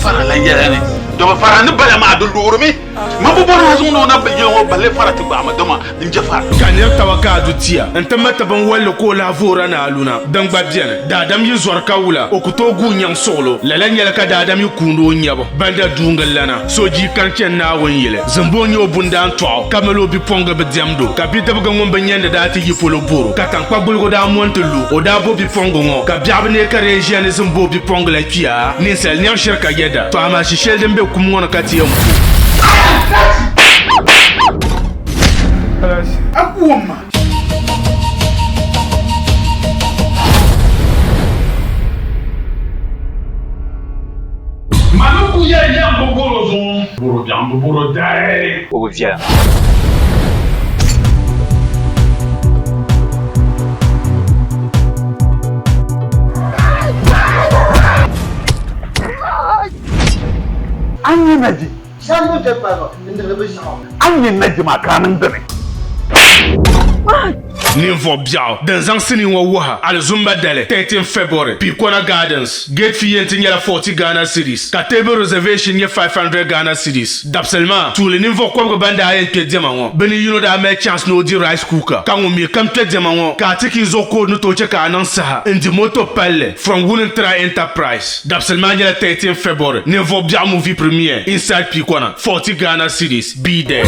fara la yɛlɛ ni dɔbɔ fara ni bala maa do loori mi ma bɔ bɔra zuŋ no na yɛlɛ ŋɔ balle fara ti gbaama dɔma n jɛ fara ka nir taba ka du tia n ti mati bin walli ko la voora na aluna din gba biɛni daadam yi zɔri ka wula o ku tooi guu nyaŋ suɣulo lala nyɛla ka daadam yi kuundi o nyɛbu banda duungi lana soji kan chɛni naawun yili zimbo nyɛ o bundaan tɔɣu ka mali o bipuɣingi bi diɛmdo ka bidibgi ŋun bi nyɛndi daa ti yi polo boro ka tankpa gbuligo daa mɔnti lu o daa bo bipuɣingi ŋɔ ka biɛɣu ne ka ree ʒiya ni zimbo bipuɣingi la kpiya ninsal niɛŋ shiri ka yɛda to amaa shishɛli din be kum ŋɔ ni ka ti yɛn pu akuwama maluku yɛ yɛn bɔ boro zuŋ boro biɛɣu bɔ boro daɛ o bi viɛla an yi naji shan da ba inda da bishi an yi naji makanin dare ninvuɣu biɛɣu din zaŋ sini ŋɔ wuha alizumba dali 13 February Pikona Gardens gate fee yɛn ti nyɛla 40 Ghana cedis ka table reservation nyɛ 500 Ghana cedis dabsili maa tuuli ninvuɣu kɔbigu ban daa yɛn kpe diɛma ŋɔ bɛ ni yino daa mali chance ni o di rice cooker ka ŋun mi kam kpe diɛma ŋɔ ka a ti ki zuɣu koodi ni tooi che ka a niŋ saha n di moto palli from Woolentra Enterprise dabsili maa nyɛla 13 February ninvuɣu biɛɣu movie premiere inside Pikona 40 Ghana cedis be there